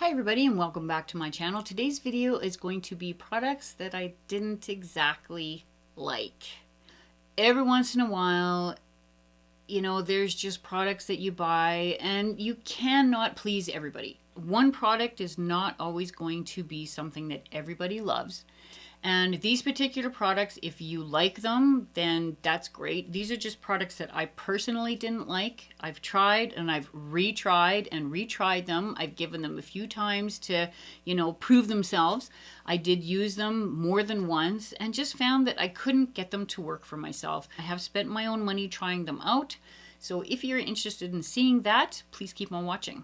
Hi everybody and welcome back to my channel. Today's video is going to be products that I didn't exactly like. Every once in a while, you know, there's just products that you buy and you cannot please everybody. One product is not always going to be something that everybody loves. And these particular products, if you like them, then that's great. These are just products that I personally didn't like. I've tried and I've retried and retried them. I've given them a few times to, prove themselves. I did use them more than once and just found that I couldn't get them to work for myself. I have spent my own money trying them out. So if you're interested in seeing that, please keep on watching.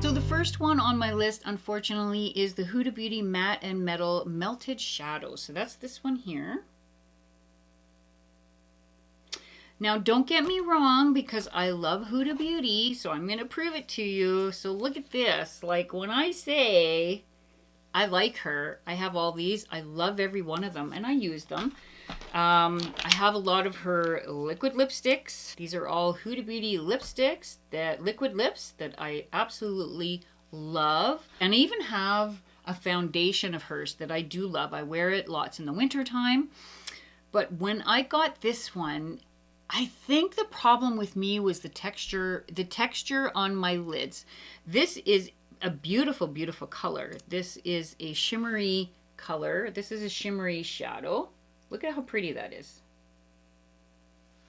So the first one on my list, unfortunately, is the Huda Beauty Matte and Metal Melted Shadow. So that's this one here. Now, don't get me wrong, because I love Huda Beauty, so I'm going to prove it to you. So look at this. Like, when I say I like her, I have all these. I love every one of them, and I use them. I have a lot of her liquid lipsticks. These are all Huda Beauty lipsticks, that liquid lips that I absolutely love. And I even have a foundation of hers that I do love. I wear it lots in the winter time. But when I got this one, I think the problem with me was the texture on my lids. This is a beautiful, beautiful color. This is a shimmery color. This is a shimmery shadow. Look at how pretty that is.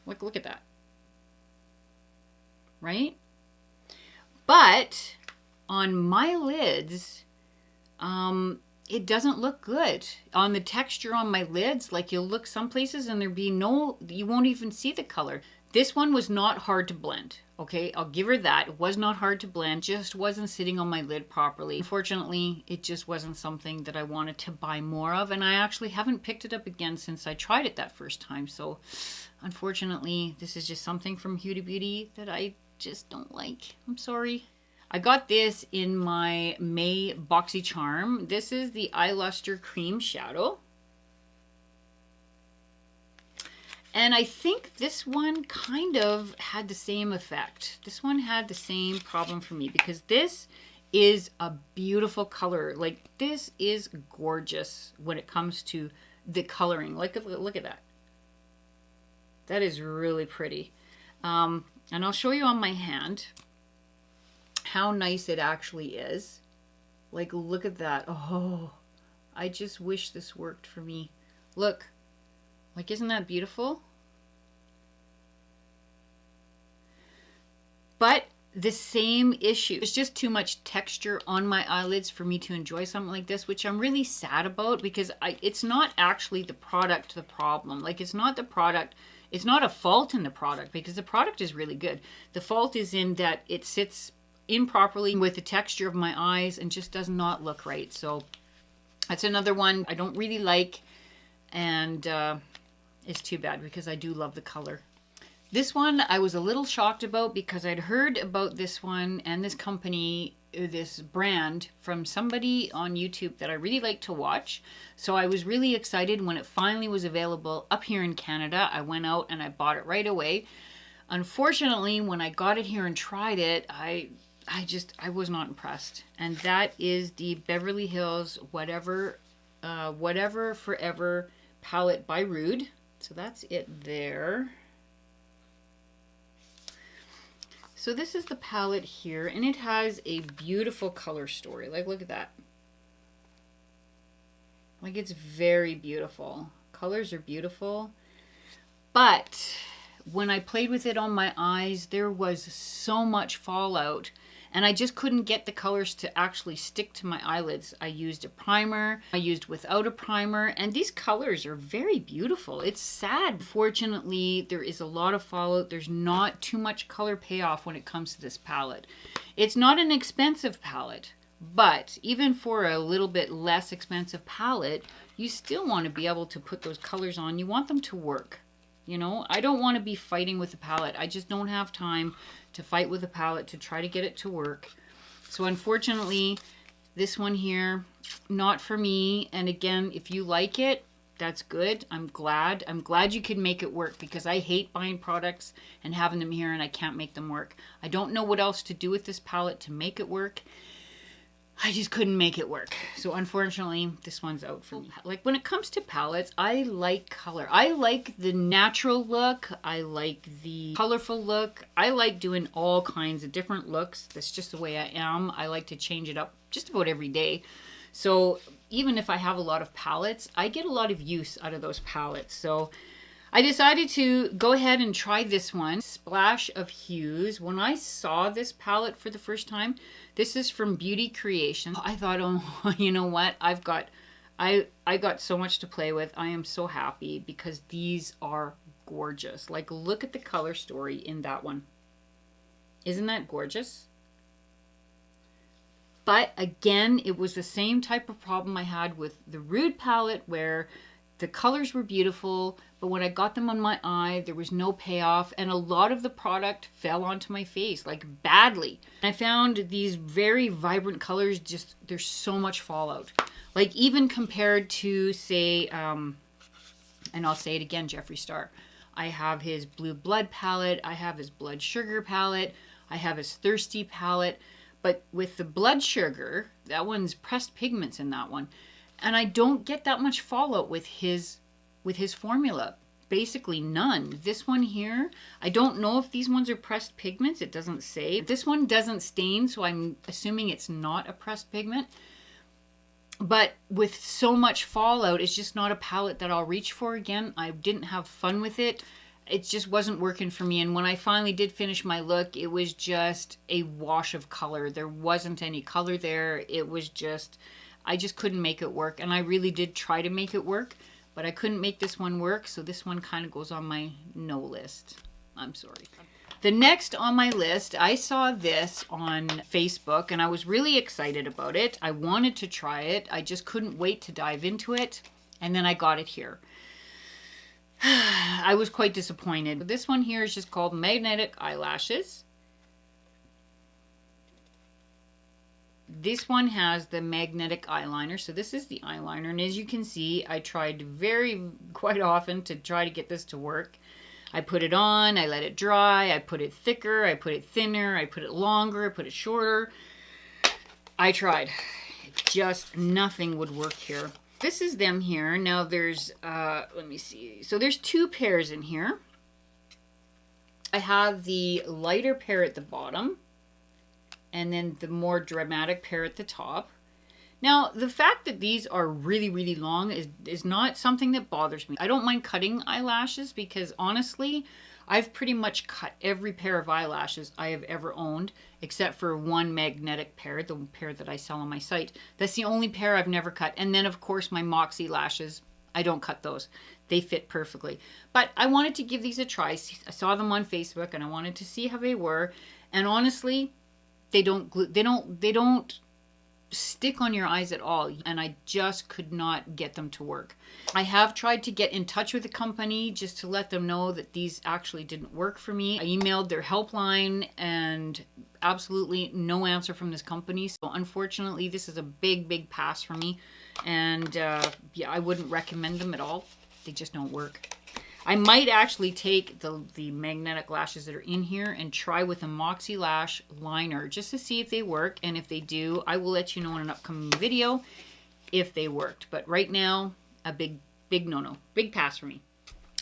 Look at that. Right? But on my lids, it doesn't look good. On the texture on my lids, like you'll look some places and you won't even see the color. This one was not hard to blend. Okay, I'll give her that. It was not hard to blend, just wasn't sitting on my lid properly. Unfortunately, it just wasn't something that I wanted to buy more of, and I actually haven't picked it up again since I tried it that first time. So unfortunately, this is just something from Huda Beauty that I just don't like. I'm sorry. I got this in my May BoxyCharm. This is the Eye Luster Cream Shadow. And I think this one kind of had the same effect. This one had the same problem for me because this is a beautiful color. Like, this is gorgeous when it comes to the coloring. Look at that. That is really pretty. And I'll show you on my hand how nice it actually is. Like, look at that. Oh, I just wish this worked for me. Look. Like, isn't that beautiful? But the same issue. There's just too much texture on my eyelids for me to enjoy something like this, which I'm really sad about because it's not actually the product the problem. Like, it's not the product. It's not a fault in the product because the product is really good. The fault is in that it sits improperly with the texture of my eyes and just does not look right. So that's another one I don't really like, and it's too bad because I do love the color. This one I was a little shocked about because I'd heard about this one and this company, this brand, from somebody on YouTube that I really like to watch. So I was really excited when it finally was available up here in Canada. I went out and I bought it right away. Unfortunately, when I got it here and tried it, I was not impressed. And that is the Beverly Hills Whatever Forever palette by Rude. So that's it there. So this is the palette here, and it has a beautiful color story. Like, look at that. Like, it's very beautiful. Colors are beautiful. But when I played with it on my eyes, there was so much fallout, and I just couldn't get the colors to actually stick to my eyelids. I used a primer, I used without a primer, and these colors are very beautiful. It's sad. Fortunately, there is a lot of fallout. There's not too much color payoff when it comes to this palette. It's not an expensive palette, but even for a little bit less expensive palette, you still want to be able to put those colors on. You want them to work. You know, I don't want to be fighting with the palette. I just don't have time to fight with the palette to try to get it to work. So unfortunately, this one here, not for me. And again, if you like it, That's good. I'm glad. I'm glad you could make it work, because I hate buying products and having them here and I can't make them work. I don't know what else to do with this palette to make it work. I just couldn't make it work. So unfortunately, this one's out for me. Like, when it comes to palettes, I like color. I like the natural look. I like the colorful look. I like doing all kinds of different looks. That's just the way I am. I like to change it up just about every day. So even if I have a lot of palettes, I get a lot of use out of those palettes. So I decided to go ahead and try this one, Splash of Hues. When I saw this palette for the first time, this is from Beauty Creation. I thought, oh, you know what? I got so much to play with. I am so happy because these are gorgeous. Like, look at the color story in that one. Isn't that gorgeous? But again, it was the same type of problem I had with the Rude palette, where the colors were beautiful, but when I got them on my eye, there was no payoff, and a lot of the product fell onto my face, like badly. I found these very vibrant colors, just, there's so much fallout. Like, even compared to, say, and I'll say it again, Jeffree Star. I have his Blue Blood palette, I have his Blood Sugar palette, I have his Thirsty palette, but with the Blood Sugar, that one's pressed pigments in that one. And I don't get that much fallout with his formula. Basically none. This one here, I don't know if these ones are pressed pigments. It doesn't say. This one doesn't stain, so I'm assuming it's not a pressed pigment. But with so much fallout, it's just not a palette that I'll reach for again. I didn't have fun with it. It just wasn't working for me. And when I finally did finish my look, it was just a wash of color. There wasn't any color there. It was just, I just couldn't make it work. And I really did try to make it work, but I couldn't make this one work. So this one kind of goes on my no list. I'm sorry. The next on my list, I saw this on Facebook and I was really excited about it. I wanted to try it. I just couldn't wait to dive into it. And then I got it here. I was quite disappointed. This one here is just called Magnetic Eyelashes. This one has the magnetic eyeliner. So this is the eyeliner. And as you can see, I tried quite often to try to get this to work. I put it on, I let it dry, I put it thicker, I put it thinner, I put it longer, I put it shorter. I tried. Just nothing would work here. This is them here. Now there's, let me see. So there's two pairs in here. I have the lighter pair at the bottom and then the more dramatic pair at the top. Now, the fact that these are really, really long is not something that bothers me. I don't mind cutting eyelashes because honestly, I've pretty much cut every pair of eyelashes I have ever owned, except for one magnetic pair, the pair that I sell on my site. That's the only pair I've never cut. And then, of course, my Moxie lashes, I don't cut those. They fit perfectly. But I wanted to give these a try. I saw them on Facebook, and I wanted to see how they were. And honestly, they don't stick on your eyes at all, and I just could not get them to work. I have tried to get in touch with the company just to let them know that these actually didn't work for me. I emailed their helpline and absolutely no answer from this company. So unfortunately, this is a big pass for me. And yeah, I wouldn't recommend them at all. They just don't work. I might actually take the magnetic lashes that are in here and try with a Moxie Lash liner just to see if they work. And if they do, I will let you know in an upcoming video if they worked. But right now, a big no-no. Big pass for me.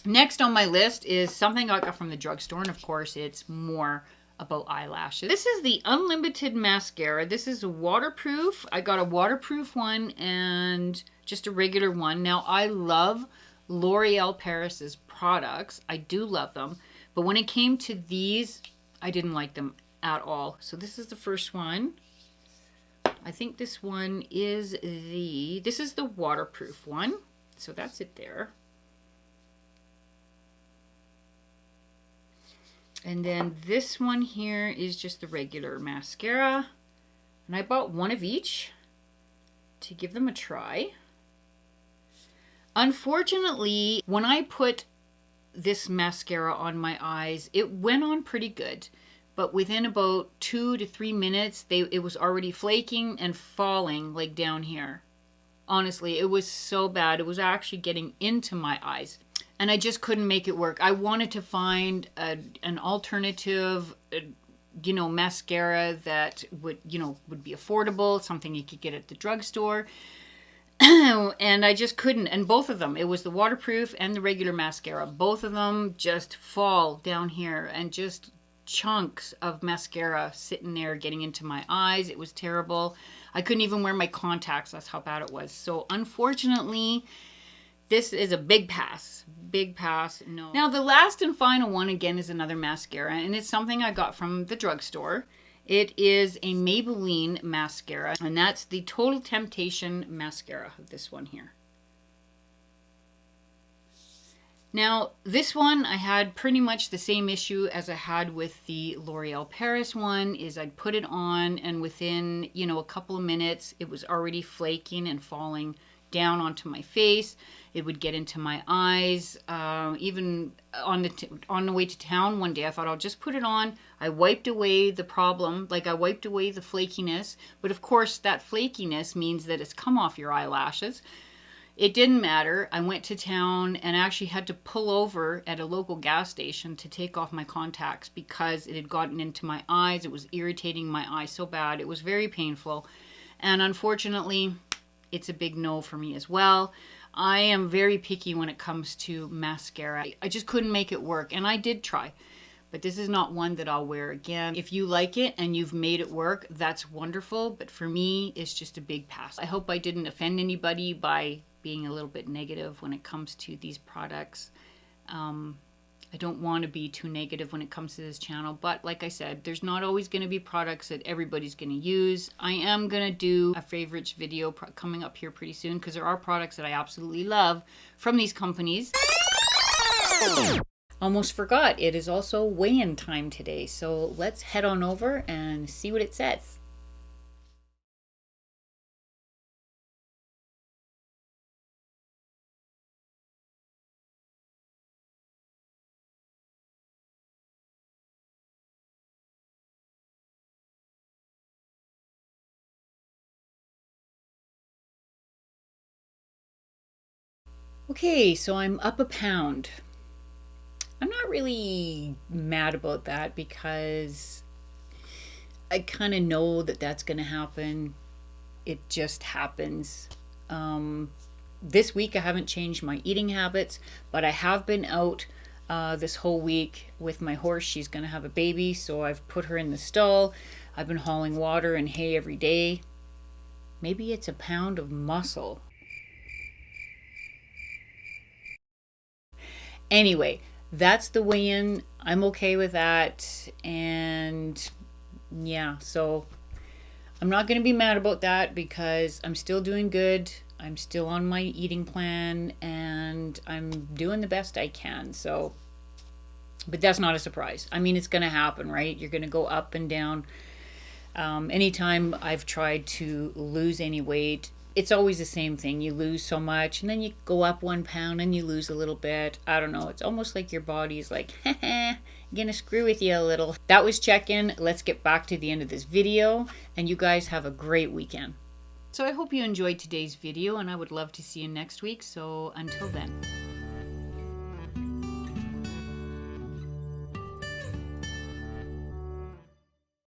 Next on my list is something I got from the drugstore. And of course, it's more about eyelashes. This is the Unlimited Mascara. This is waterproof. I got a waterproof one and just a regular one. Now, I love Loreal Paris's products. I do love them, but when it came to these, I didn't like them at all. So this is the first one. I think this one is this is the waterproof one. So that's it there. And then this one here is just the regular mascara. And I bought one of each to give them a try. Unfortunately, when I put this mascara on my eyes, it went on pretty good. But within about 2 to 3 minutes, it was already flaking and falling like down here. Honestly, it was so bad. It was actually getting into my eyes. And I just couldn't make it work. I wanted to find an alternative, mascara that would be affordable, something you could get at the drugstore. And I just couldn't. And both of them, it was the waterproof and the regular mascara. Both of them just fall down here, and just chunks of mascara sitting there getting into my eyes. It was terrible. I couldn't even wear my contacts. That's how bad it was. So unfortunately, this is a big pass. Big pass. No. Now the last and final one again is another mascara, and it's something I got from the drugstore. It is a Maybelline mascara, and that's the Total Temptation mascara, this one here. Now, this one, I had pretty much the same issue as I had with the L'Oreal Paris one, is I'd put it on, and within, a couple of minutes, it was already flaking and falling down onto my face. It would get into my eyes. Even on the way to town one day, I thought I'll just put it on. I wiped away the problem, like I wiped away the flakiness, but of course that flakiness means that it's come off your eyelashes. It didn't matter. I went to town and actually had to pull over at a local gas station to take off my contacts because it had gotten into my eyes. It was irritating my eyes so bad. It was very painful. And unfortunately, it's a big no for me as well. I am very picky when it comes to mascara. I just couldn't make it work, and I did try. But this is not one that I'll wear again. If you like it and you've made it work, that's wonderful. But for me, it's just a big pass. I hope I didn't offend anybody by being a little bit negative when it comes to these products. I don't want to be too negative when it comes to this channel, but like I said, there's not always going to be products that everybody's going to use. I am going to do a favorites video coming up here pretty soon, because there are products that I absolutely love from these companies. Almost forgot, it is also weigh-in time today, so let's head on over and see what it says. Okay, so I'm up a pound. I'm not really mad about that because I kind of know that that's going to happen. It just happens. This week I haven't changed my eating habits, but I have been out this whole week with my horse. She's going to have a baby, so I've put her in the stall. I've been hauling water and hay every day. Maybe it's a pound of muscle. Anyway, that's the weigh-in. I'm okay with that. And yeah, so I'm not going to be mad about that because I'm still doing good. I'm still on my eating plan and I'm doing the best I can. So, but that's not a surprise. I mean, it's going to happen, right? You're going to go up and down. Anytime I've tried to lose any weight, it's always the same thing. You lose so much and then you go up 1 pound and you lose a little bit. I don't know. It's almost like your body's like, I'm gonna screw with you a little. That was check-in. Let's get back to the end of this video, and you guys have a great weekend. So I hope you enjoyed today's video, and I would love to see you next week. So until then.